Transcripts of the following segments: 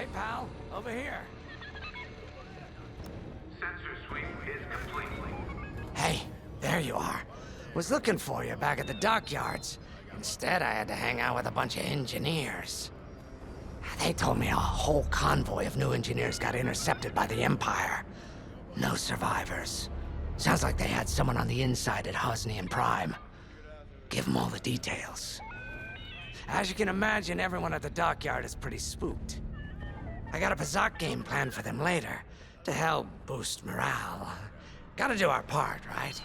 Hey, pal, over here. Sensor sweep is complete. Hey, there you are. Was looking for you back at the dockyards. Instead, I had to hang out with a bunch of engineers. They told me a whole convoy of new engineers got intercepted by the Empire. No survivors. Sounds like they had someone on the inside at Hosnian Prime. Give them all the details. As you can imagine, everyone at the dockyard is pretty spooked. I got a Bazak game planned for them later, to help boost morale. Gotta do our part, right?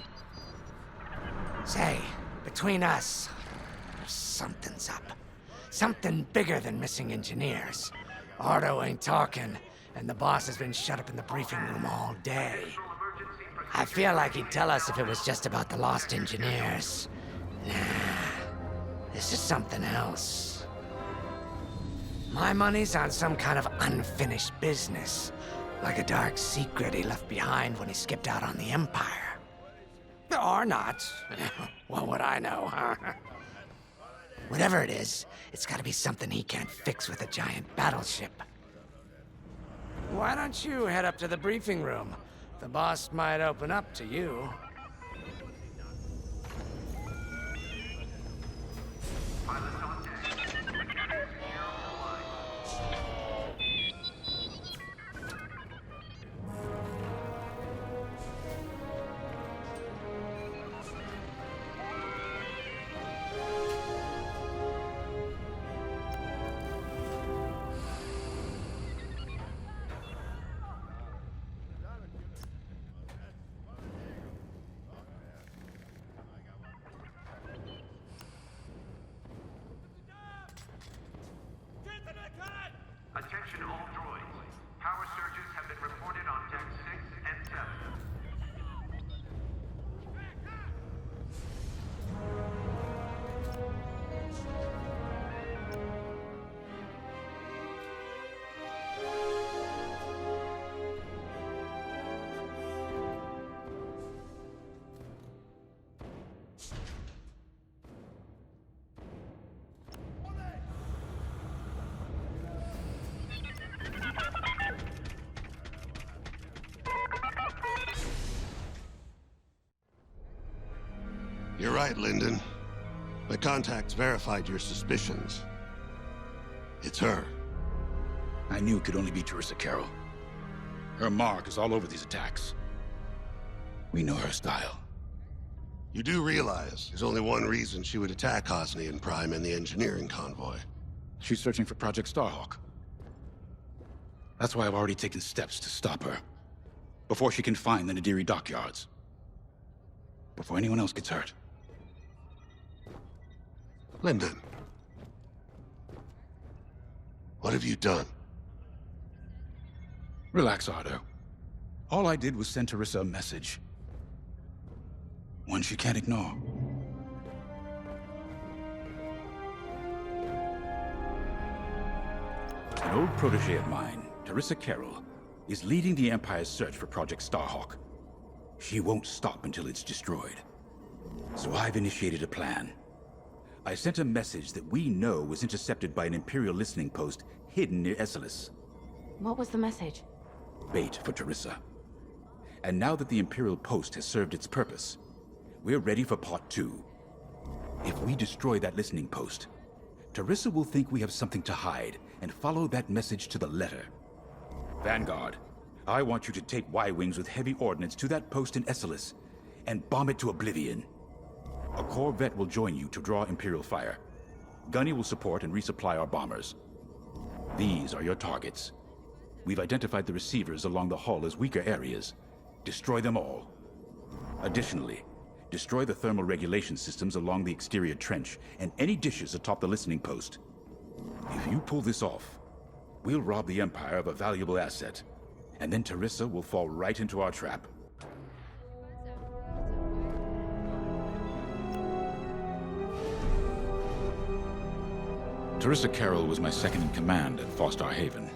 Say, between us, something's up. Something bigger than missing engineers. Ardo ain't talking, and the boss has been shut up in the briefing room all day. I feel like he'd tell us if it was just about the lost engineers. Nah, this is something else. My money's on some kind of unfinished business. Like a dark secret he left behind when he skipped out on the Empire. Or not. What would I know, huh? Whatever it is, it's gotta be something he can't fix with a giant battleship. Why don't you head up to the briefing room? The boss might open up to you. Pilots on deck. Mechanics here online. Attention all droids. Power surges have been reported on deck 6 and 7. You're right, Lyndon. My contacts verified your suspicions. It's her. I knew it could only be Teresa Carroll. Her mark is all over these attacks. We know her style. You do realize there's only one reason she would attack Hosnian Prime and the engineering convoy. She's searching for Project Starhawk. That's why I've already taken steps to stop her. Before she can find the Nadiri dockyards. Before anyone else gets hurt. Lyndon. What have you done? Relax, Ardo. All I did was send Teresa a message. One she can't ignore. An old protege of mine, Teresa Carroll, is leading the Empire's search for Project Starhawk. She won't stop until it's destroyed. So I've initiated a plan. I sent a message that we know was intercepted by an Imperial listening post hidden near Esselis. What was the message? Bait for Teresa. And now that the Imperial post has served its purpose, we're ready for part 2. If we destroy that listening post, Teresa will think we have something to hide and follow that message to the letter. Vanguard, I want you to take Y-Wings with heavy ordnance to that post in Esselis and bomb it to oblivion. A Corvette will join you to draw Imperial fire. Gunny will support and resupply our bombers. These are your targets. We've identified the receivers along the hull as weaker areas. Destroy them all. Additionally, destroy the thermal regulation systems along the exterior trench and any dishes atop the listening post. If you pull this off, we'll rob the Empire of a valuable asset, and then Teresa will fall right into our trap. Teresa Carroll was my second in command at Fostar Haven.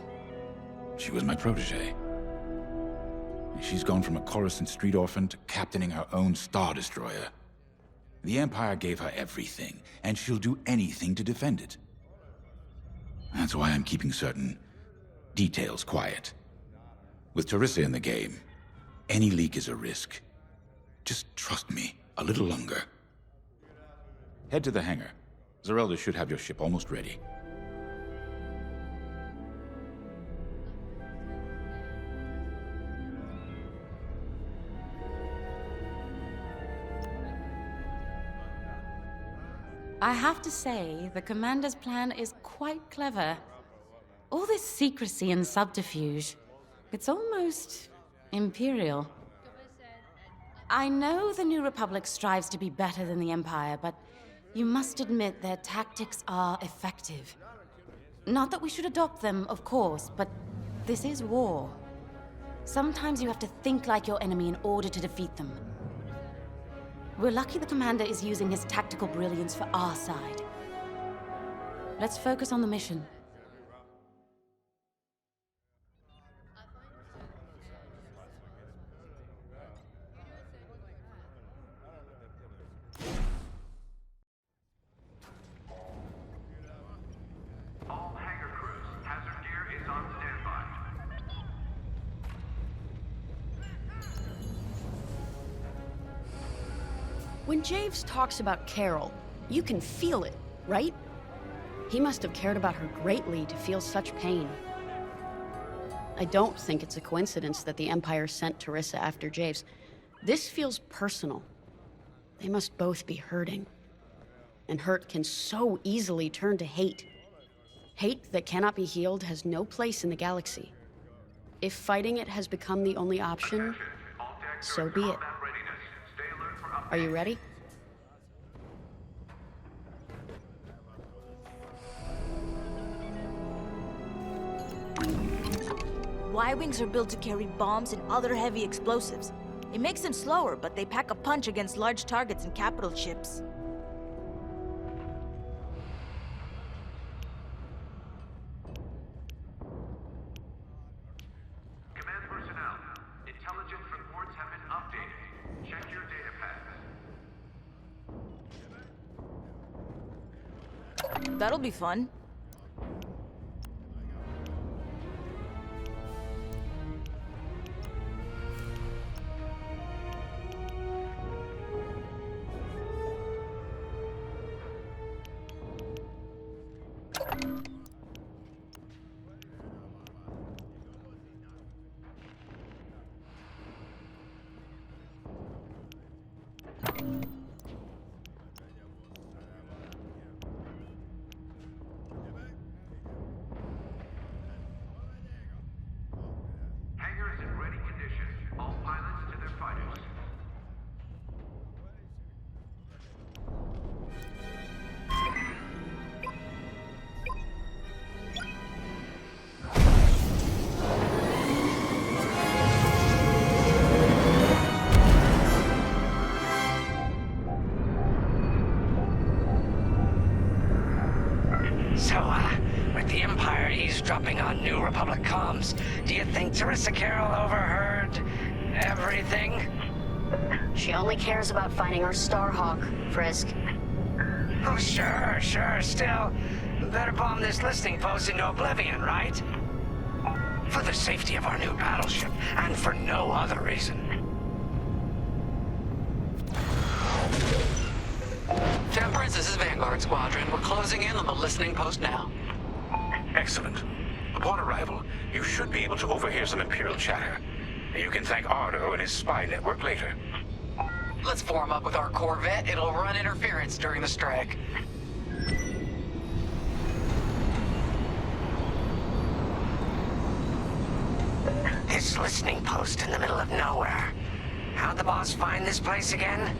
She was my protege. She's gone from a Coruscant street orphan to captaining her own Star Destroyer. The Empire gave her everything, and she'll do anything to defend it. That's why I'm keeping certain Details quiet. With Teresa in the game, any leak is a risk. Just trust me a little longer. Head to the hangar. Zerelda should have your ship almost ready. I have to say, the Commander's plan is quite clever. All this secrecy and subterfuge, it's almost imperial. I know the New Republic strives to be better than the Empire, but you must admit their tactics are effective. Not that we should adopt them, of course, but this is war. Sometimes you have to think like your enemy in order to defeat them. We're lucky the Commander is using his tactical brilliance for our side. Let's focus on the mission. All hangar crews, hazard gear is on standby. When Javes talks about Carol, you can feel it, right? He must have cared about her greatly to feel such pain. I don't think it's a coincidence that the Empire sent Teresa after Javes. This feels personal. They must both be hurting. And hurt can so easily turn to hate. Hate that cannot be healed has no place in the galaxy. If fighting it has become the only option, so be it. Are you ready? Y-wings are built to carry bombs and other heavy explosives. It makes them slower, but they pack a punch against large targets and capital ships. Command personnel, intelligence reports have been updated. Check your data pads. That'll be fun. Hangar is in ready condition. All pilots to their fighters. So, with the Empire eavesdropping on New Republic comms, do you think Teresa Carroll overheard everything? She only cares about finding our Starhawk, Frisk. Oh, sure. Still, better bomb this listening post into oblivion, right? For the safety of our new battleship, and for no other reason. Temperance, this is Vanguard Squadron. We're closing in on the listening post now. Excellent. Upon arrival, you should be able to overhear some Imperial chatter. You can thank Ardo and his spy network later. Let's form up with our Corvette. It'll run interference during the strike. This listening post in the middle of nowhere. How'd the boss find this place again?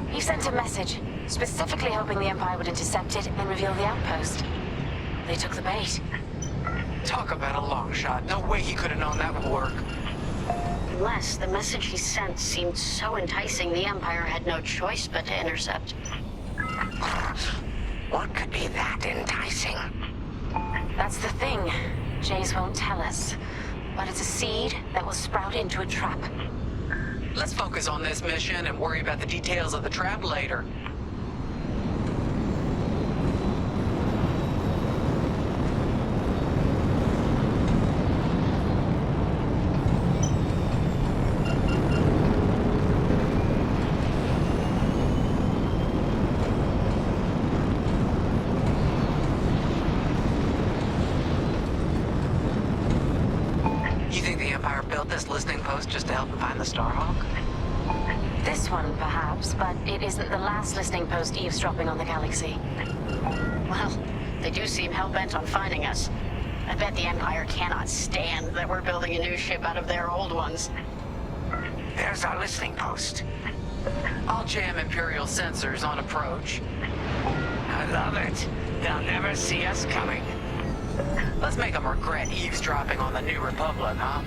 He sent a message, specifically hoping the Empire would intercept it and reveal the outpost. They took the bait. Talk about a long shot. No way he could have known that would work. Unless the message he sent seemed so enticing, the Empire had no choice but to intercept. What could be that enticing? That's the thing. Jace won't tell us. But it's a seed that will sprout into a trap. Let's focus on this mission and worry about the details of the trap later. Empire built this listening post just to help them find the Starhawk? This one, perhaps, but it isn't the last listening post eavesdropping on the galaxy. Well, they do seem hell-bent on finding us. I bet the Empire cannot stand that we're building a new ship out of their old ones. There's our listening post. I'll jam Imperial sensors on approach. I love it. They'll never see us coming. Let's make them regret eavesdropping on the New Republic, huh?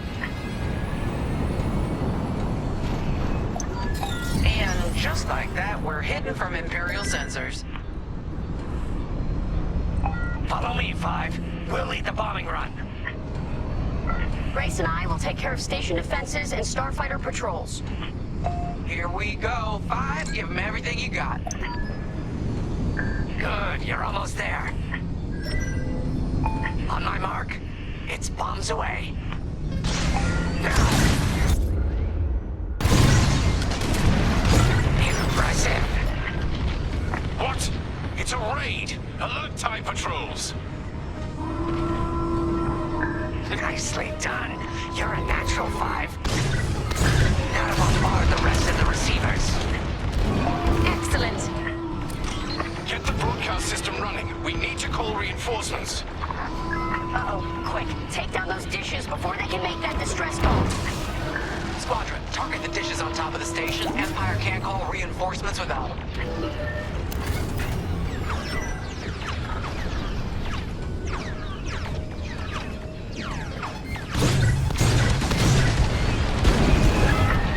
And just like that, we're hidden from Imperial sensors. Follow me, Five. We'll lead the bombing run. Grace and I will take care of station defenses and starfighter patrols. Here we go. 5, give them everything you got. Good, you're almost there. On my mark. It's bombs away. Now! Impressive. What? It's a raid! Alert TIE patrols! Nicely done. You're a natural, Five. Now to bombard the rest of the receivers. Excellent. Get the broadcast system running. We need to call reinforcements. Uh-oh, quick. Take down those dishes before they can make that distress call. Squadron, target the dishes on top of the station. Empire can't call reinforcements without them.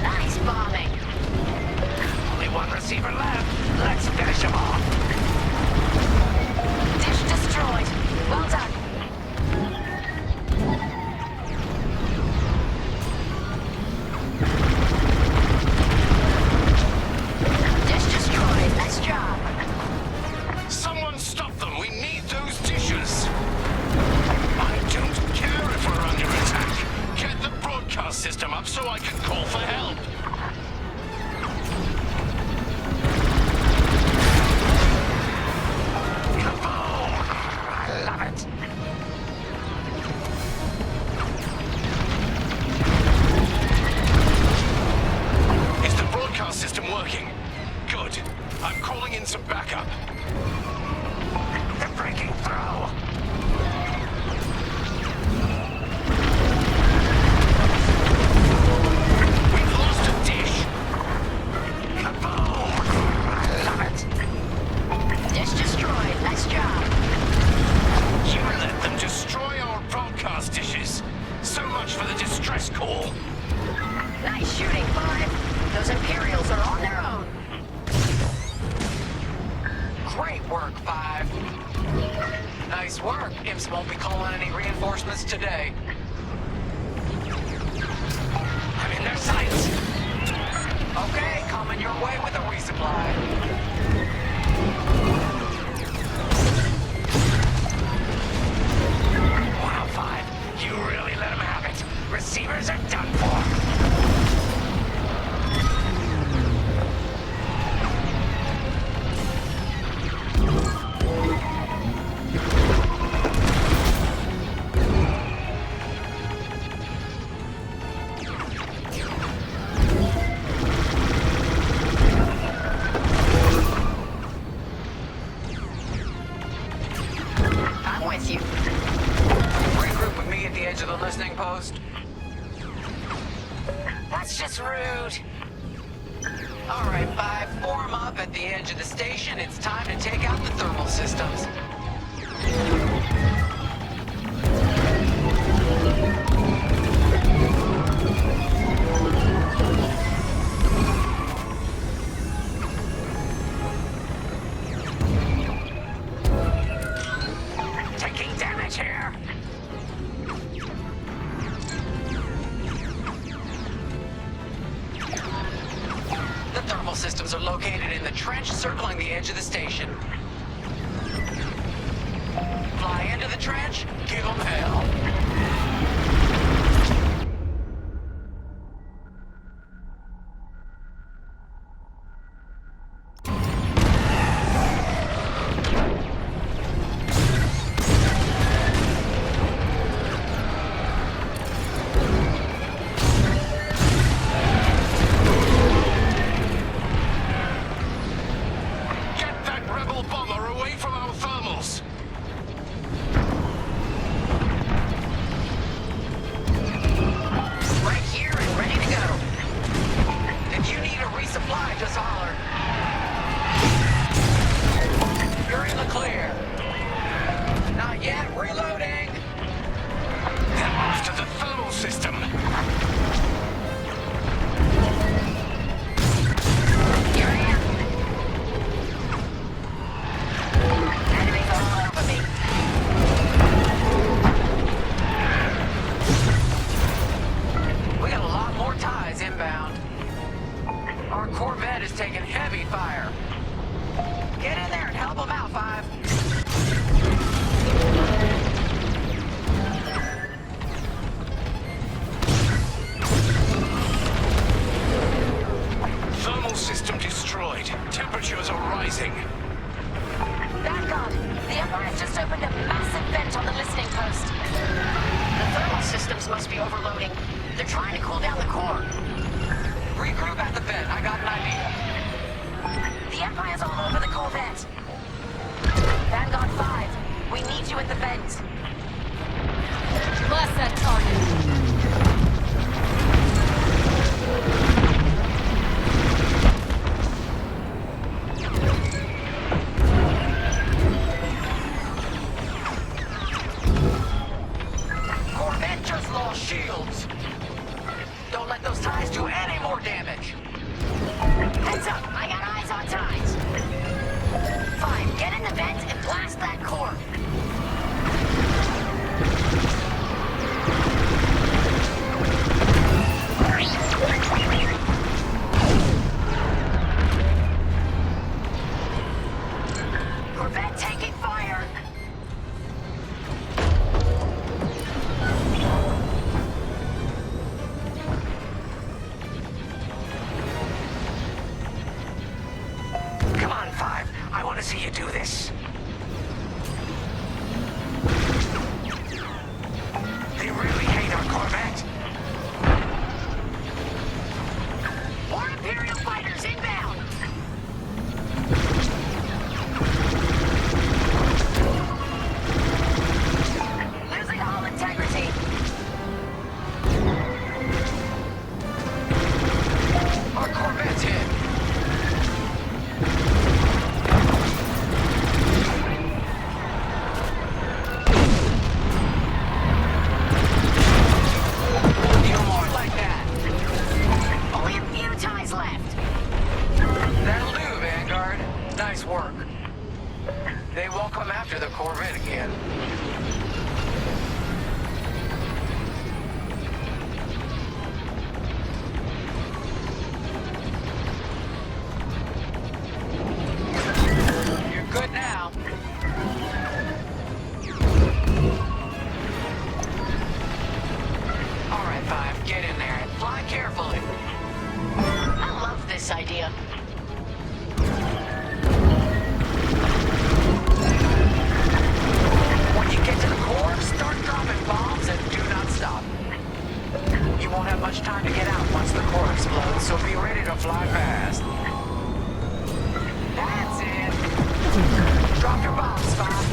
Nice bombing. Only one receiver left. Let's finish them off. Dish destroyed. Well done. Dish destroyed. Nice job. Someone stop them! We need those dishes! I don't care if we're under attack! Get the broadcast system up so I can call for help! Kaboom! I love it. Is the broadcast system working? Good. I'm calling in some backup. They're breaking through. We've lost a dish! Kaboom! I love it. Dish destroyed. Nice job. You let them destroy our broadcast dishes! So much for the distress call! Nice shooting, Five. Those Imperials are on their own. Great work, 5. Nice work. Imps won't be calling any reinforcements today. I'm in their sights. Okay, coming your way with a resupply. Wow, Five. You really let them have it. Receivers are done for. I'm with you. Regroup with me at the edge of the listening post. That's just rude. All right, 5, form up at the edge of the station. It's time to take out the thermal systems. Taking damage here. The thermal systems are located in the trench circling the edge of the station. Fly into the trench, give them hell. be overloading. They're trying to cool down the core. Regroup at the vent. I got an idea. The Empire's all over the Corvette. Vanguard 5, we need you at the vent. Blast that target. Corvette just lost shields. Don't let those ties do any more damage. Heads up, I got eyes on ties. 5, get in the vent and blast that core. Corvette taking fire. Come on, 5. I want to see you do this. They really hate our Corvette. More Imperial fighters inbound. Losing hull integrity. Our Corvette's hit. You more like that. Only a few ties left. That'll do, Vanguard. Nice work. They won't come after the Corvette again. You're good now. All right, 5, get in there and fly carefully. I love this idea. When you get to the core, start dropping bombs and do not stop. You won't have much time to get out once the core explodes, so be ready to fly fast. That's it. Drop your bombs, Bob.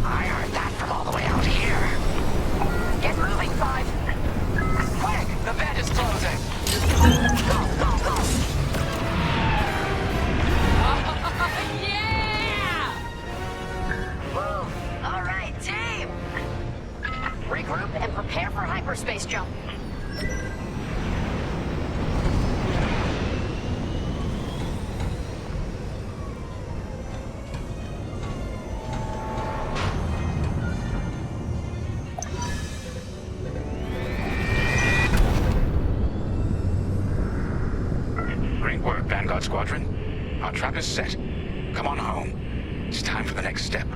I heard that from all the way out here. Get moving, 5. Quick, the vent is closing. Go, go, go. Yeah! Woo. All right, team. Regroup and prepare for hyperspace jump. Great work, Vanguard Squadron. Our trap is set. Come on home. It's time for the next step.